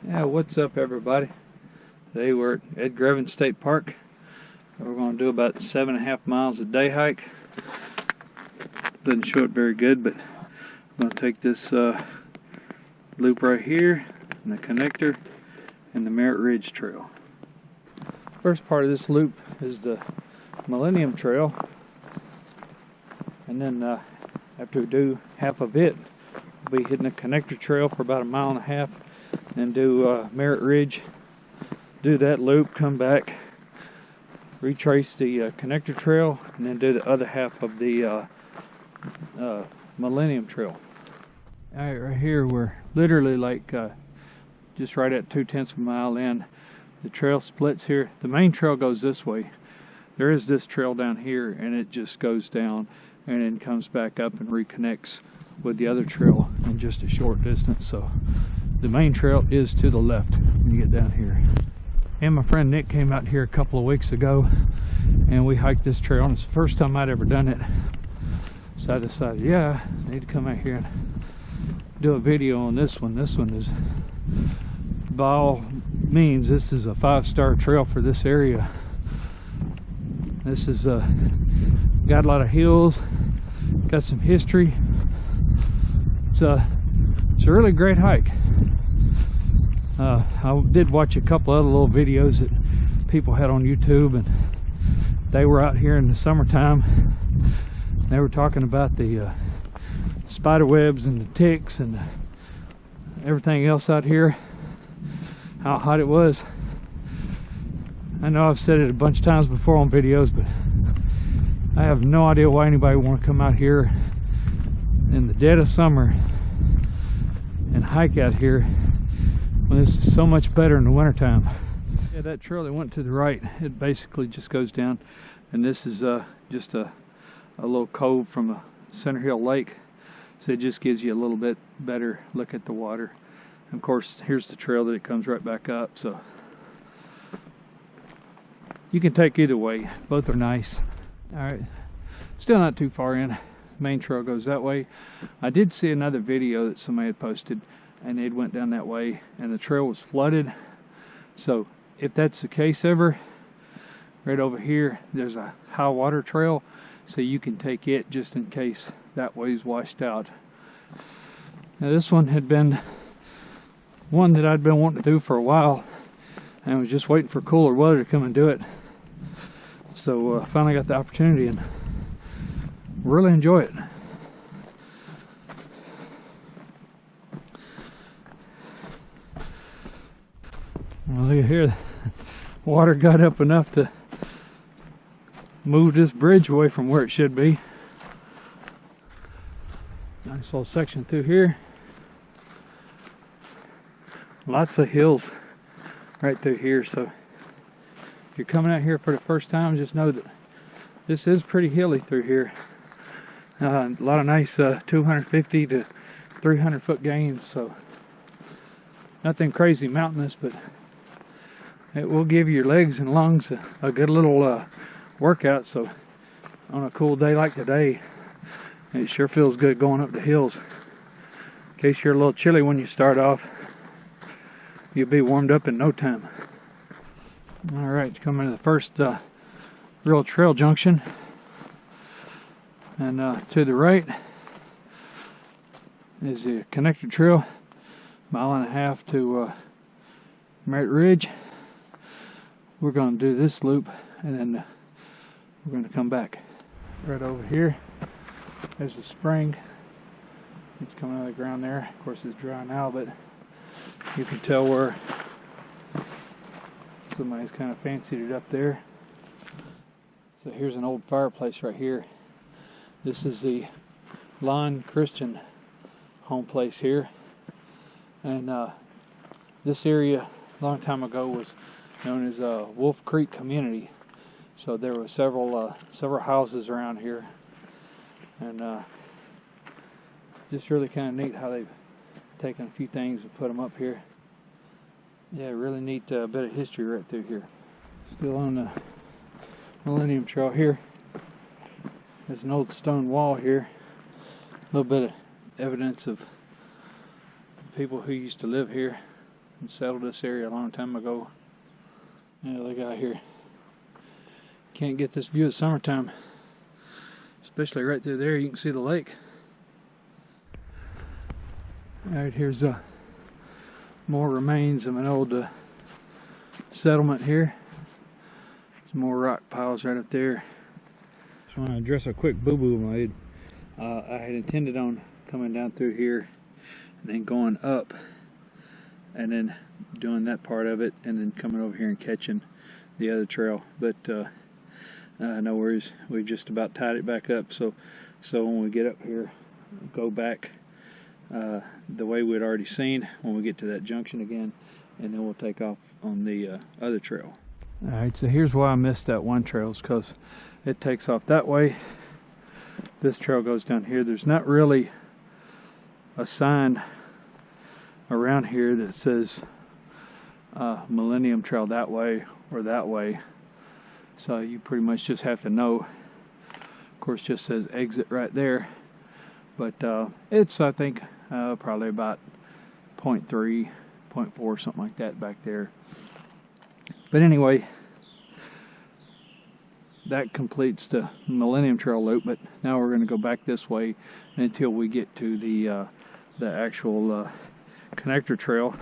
Yeah, what's up everybody? Today we're at Edgar Evins State Park. We're going to do about 7.5 miles a day hike. Doesn't show it very good, but I'm going to take this loop right here, and the connector, and the Merritt Ridge Trail. First part of this loop is the Millennium Trail, and then after we do half of it, we'll be hitting the connector trail for about 1.5 miles, and do Merritt Ridge, do that loop, come back, retrace the connector trail, and then do the other half of the Millennium Trail. Alright, right here we're literally like just right at 0.2 of a mile in. The trail splits here. The main trail goes this way. There is this trail down here, and it just goes down and then comes back up and reconnects with the other trail in just a short distance. So the main trail is to the left when you get down here. And my friend Nick came out here a couple of weeks ago, and we hiked this trail, and it's the first time I'd ever done it. So I decided, yeah, I need to come out here and do a video on this one. This one is, by all means, this is a 5-star trail for this area. This is got a lot of hills, got some history. It's a really great hike. I did watch a couple other little videos that people had on YouTube, and they were out here in the summertime. They were talking about the spider webs and the ticks and everything else out here, how hot it was. I know I've said it a bunch of times before on videos, but I have no idea why anybody would want to come out here in the dead of summer and hike out here when this is so much better in the wintertime. Yeah, that trail that went to the right, it basically just goes down, and this is just a little cove from a Center Hill Lake, so it just gives you a little bit better look at the water. And of course, here's the trail that it comes right back up, so you can take either way. Both are nice. All right, still not too far in. Main trail goes that way. I did see another video that somebody had posted, and it went down that way, and the trail was flooded. So if that's the case ever, right over here there's a high water trail, so you can take it just in case that way's washed out. Now this one had been one that I'd been wanting to do for a while, and was just waiting for cooler weather to come and do it. So finally got the opportunity and really enjoy it. Well, look at here, water got up enough to move this bridge away from where it should be. Nice little section through here. Lots of hills right through here, so if you're coming out here for the first time, just know that this is pretty hilly through here. A lot of nice 250 to 300 foot gains, so nothing crazy mountainous, but it will give your legs and lungs a good little workout. So on a cool day like today, it sure feels good going up the hills. In case you're a little chilly when you start off, you'll be warmed up in no time. Alright, coming to the first real trail junction, and to the right is the connector trail, 1.5 miles to Merritt Ridge. We're going to do this loop, and then we're going to come back. Right over here, there's a spring. It's coming out of the ground there. Of course, it's dry now, but you can tell where somebody's kind of fancied it up there. So here's an old fireplace right here. This is the Lawn Christian home place here, and this area a long time ago was known as Wolf Creek Community. So there were several houses around here, and just really kind of neat how they've taken a few things and put them up here. Yeah, really neat bit of history right through here. Still on the Millennium Trail here. There's an old stone wall here. A little bit of evidence of people who used to live here. and settled this area a long time ago. Yeah, look out here. Can't get this view of summertime, especially right through there. You can see the lake. Alright, here's more remains of an old settlement here. Some more rock piles right up there. Just want to address a quick boo-boo I made. I had intended on coming down through here and then going up and then doing that part of it and then coming over here and catching the other trail, but no worries, we just about tied it back up, so when we get up here, go back the way we'd already seen when we get to that junction again, and then we'll take off on the other trail. Alright, so here's why I missed that one trail, is because it takes off that way. This trail goes down here. There's not really a sign around here that says Millennium Trail that way or that way, so you pretty much just have to know. Of course, just says exit right there, but it's, I think, probably about 0.3, 0.4, something like that back there. But anyway, that completes the Millennium Trail loop, but now we're going to go back this way until we get to the actual connector trail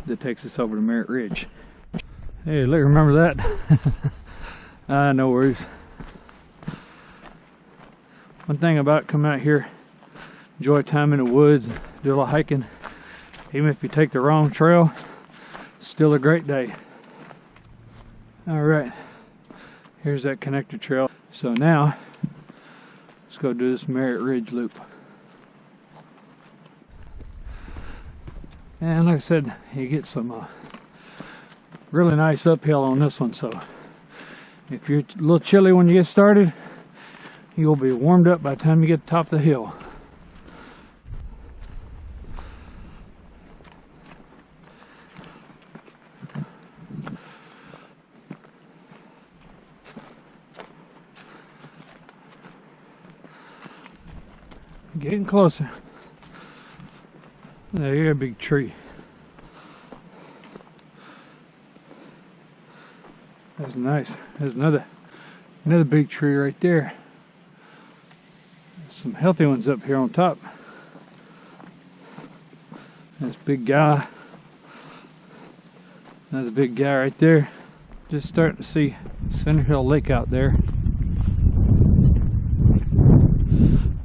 that takes us over to Merritt Ridge. Hey, look, remember that? No worries. One thing about coming out here, enjoy time in the woods, do a little hiking, even if you take the wrong trail, still a great day. Alright, here's that connector trail. So now, let's go do this Merritt Ridge loop. And like I said, you get some really nice uphill on this one, so if you're a little chilly when you get started, you'll be warmed up by the time you get to the top of the hill. Getting closer. There, you got a big tree. That's nice. There's another big tree right there. There's some healthy ones up here on top. This big guy. Another big guy right there. Just starting to see Center Hill Lake out there.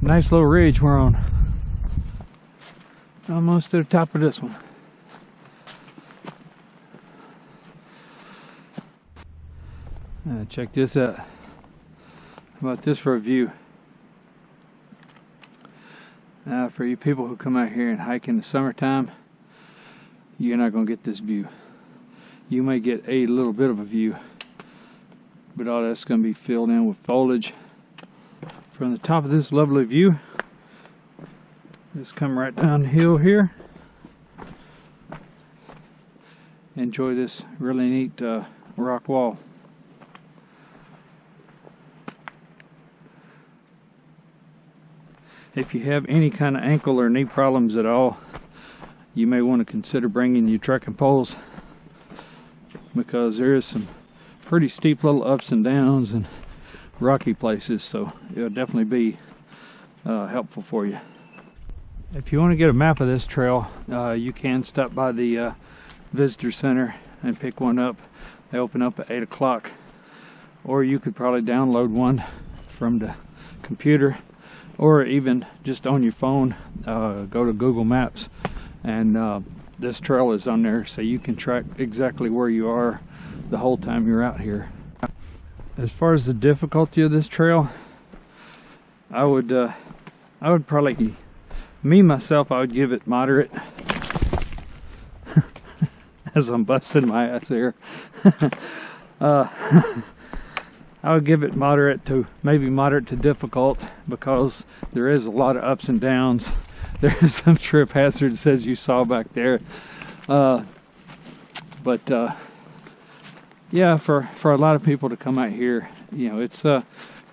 Nice little ridge we're on. Almost to the top of this one. Check this out. How about this for a view? For you people who come out here and hike in the summertime, you're not going to get this view. You may get a little bit of a view, but all that's going to be filled in with foliage. From the top of this lovely view, just come right down the hill here. Enjoy this really neat rock wall. If you have any kind of ankle or knee problems at all, you may want to consider bringing your trekking poles, because there is some pretty steep little ups and downs and rocky places, so it'll definitely be helpful for you. If you want to get a map of this trail, you can stop by the visitor center and pick one up. They open up at 8 o'clock, or you could probably download one from the computer, or even just on your phone. Go to Google Maps, and this trail is on there, so you can track exactly where you are the whole time you're out here. As far as the difficulty of this trail, I would probably, myself, I would give it moderate. As I'm busting my ass here. I would give it moderate to, maybe moderate to difficult, because there is a lot of ups and downs. There is some trip hazards, as you saw back there. Yeah, for a lot of people to come out here, you know, it's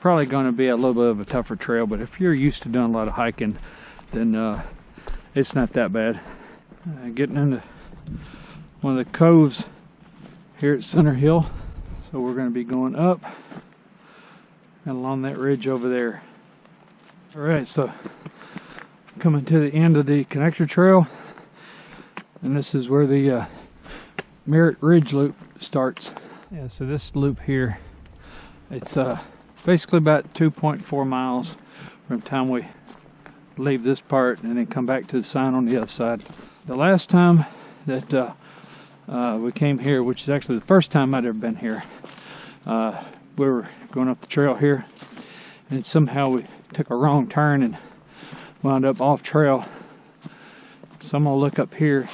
probably going to be a little bit of a tougher trail, but if you're used to doing a lot of hiking, then it's not that bad. Getting into one of the coves here at Center Hill. So we're going to be going up and along that ridge over there. Alright, so coming to the end of the connector trail, and this is where the Merritt Ridge loop starts. Yeah, so this loop here, it's basically about 2.4 miles from the time we leave this part and then come back to the sign on the other side. The last time that we came here, which is actually the first time I'd ever been here, we were going up the trail here, and somehow we took a wrong turn and wound up off trail. So I'm gonna look up here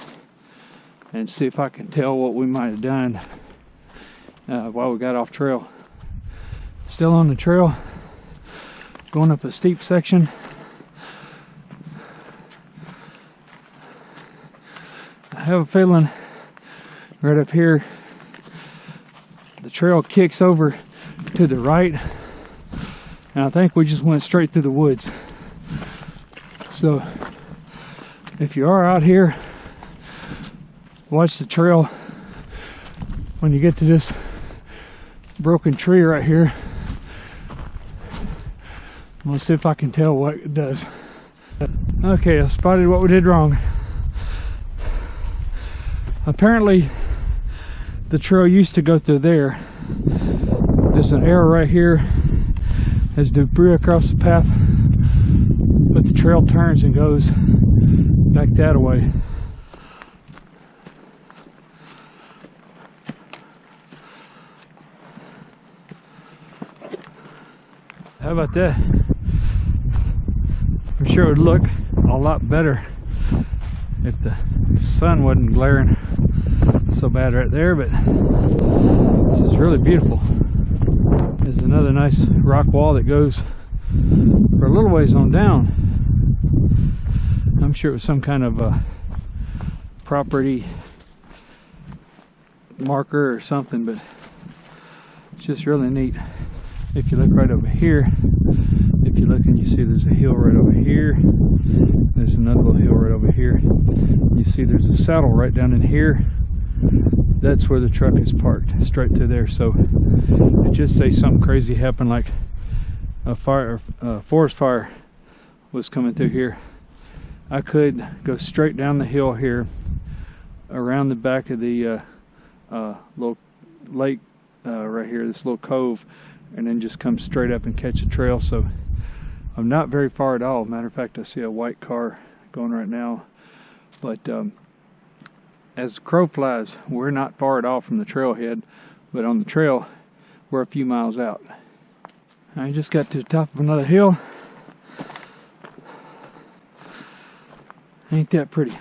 and see if I can tell what we might have done while we got off trail. Still on the trail, going up a steep section. I have a feeling right up here the trail kicks over to the right, and I think we just went straight through the woods. So if you are out here, watch the trail. When you get to this broken tree right here, I'm gonna see if I can tell what it does. Okay, I spotted what we did wrong. Apparently the trail used to go through there. There's an arrow right here. There's debris across the path, but the trail turns and goes back that way. How about that? I'm sure it would look a lot better if the sun wasn't glaring so bad right there, but this is really beautiful. There's another nice rock wall that goes for a little ways on down. I'm sure it was some kind of a property marker or something, but it's just really neat. If you look right over here, if you look and you see there's a hill right over here, there's another little hill right over here. You see there's a saddle right down in here. That's where the truck is parked, straight through there. So it just say something crazy happened, like a forest fire was coming through here. I could go straight down the hill here, around the back of the little lake right here, this little cove, and then just come straight up and catch a trail. So I'm not very far at all. Matter of fact, I see a white car going right now. But as the crow flies, we're not far at all from the trailhead, but on the trail, we're a few miles out. I just got to the top of another hill. Ain't that pretty?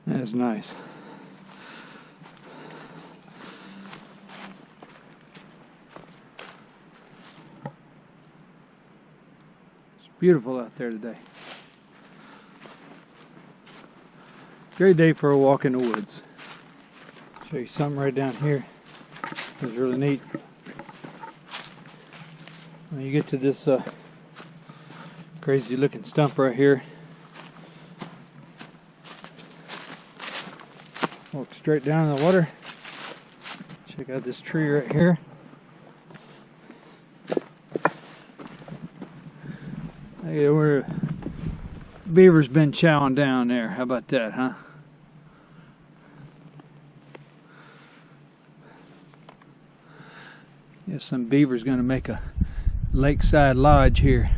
That's nice. It's beautiful out there today. Great day for a walk in the woods. Show you something right down here. It's really neat. When you get to this crazy looking stump right here, walk straight down in the water. Check out this tree right here. Hey, where beaver's been chowing down there. How about that, huh? Yes, some beaver's gonna make a lakeside lodge here.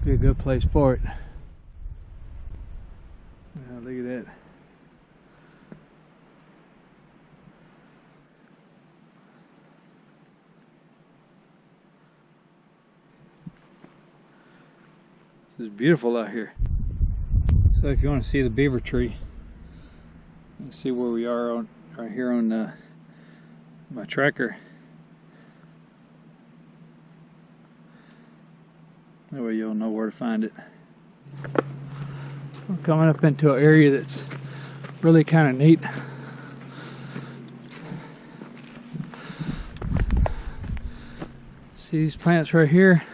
Be a good place for it. Now, look at that. This is beautiful out here. So if you want to see the beaver tree, let's see where we are on right here on my tracker. That way you'll know where to find it. We're coming up into an area that's really kind of neat. See these plants right here?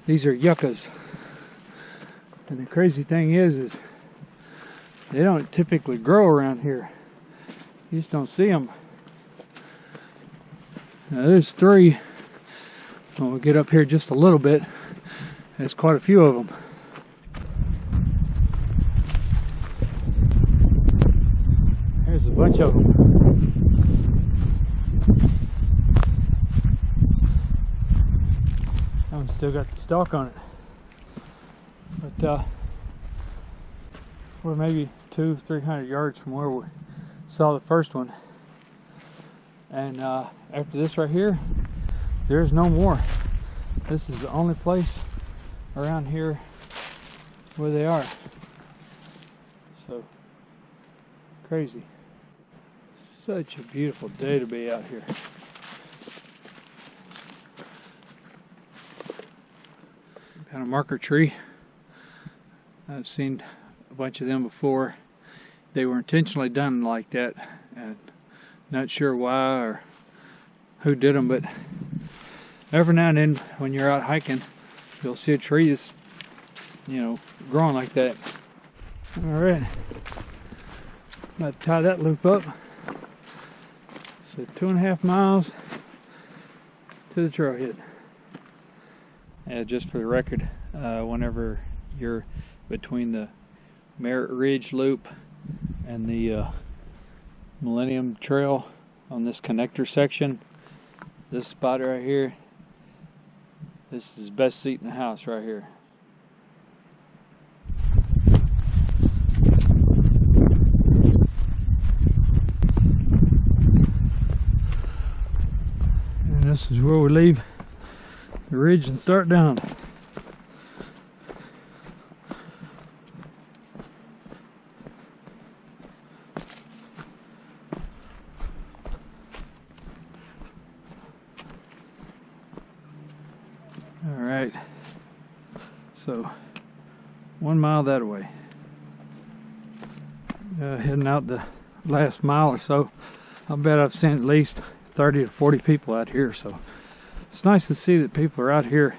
These are yuccas. And the crazy thing is they don't typically grow around here. You just don't see them. Now there's 3. When we get up here just a little bit, there's quite a few of them. There's a bunch of them. I've still got the stalk on it. But we're maybe 200-300 yards from where we saw the first one. And after this right here, there's no more. This is the only place around here where they are. So crazy. Such a beautiful day to be out here. Got a marker tree. I've seen a bunch of them before. They were intentionally done like that, and not sure why or who did them, but every now and then when you're out hiking, you'll see a tree that's, you know, growing like that. Alright, I'm about to tie that loop up. So 2.5 miles to the trailhead. Yeah, just for the record, whenever you're between the Merritt Ridge loop and the Millennium Trail on this connector section, this spot right here, this is the best seat in the house right here. And this is where we leave the ridge and start down. Alright, so 1 mile that way. Heading out the last mile or so. I bet I've seen at least 30 to 40 people out here, so it's nice to see that people are out here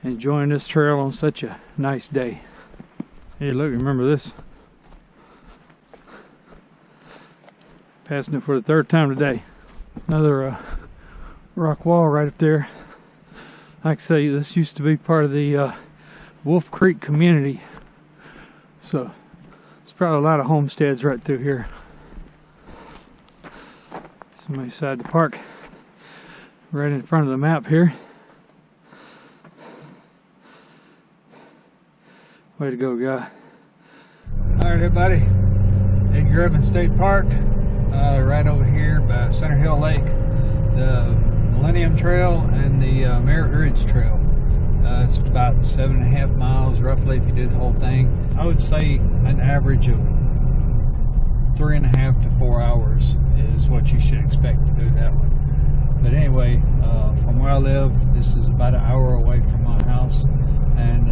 enjoying this trail on such a nice day. Hey, look, remember this? Passing it for the 3rd time today. Another rock wall right up there. Like I say, this used to be part of the Wolf Creek community, so there's probably a lot of homesteads right through here. Somebody decided to park right in front of the map here. Way to go, guy. Alright, everybody, Edgar Evins State Park, right over here by Center Hill Lake. The Millennium Trail and the Merritt Ridge Trail. It's about 7.5 miles roughly if you do the whole thing. I would say an average of 3.5 to 4 hours is what you should expect to do that one. But anyway, from where I live, this is about an hour away from my house, and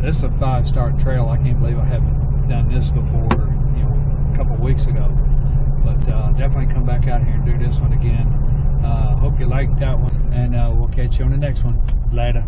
this is a 5-star trail. I can't believe I haven't done this before, you know, a couple of weeks ago. But definitely come back out here and do this one again. Hope you liked that one, and we'll catch you on the next one. Later.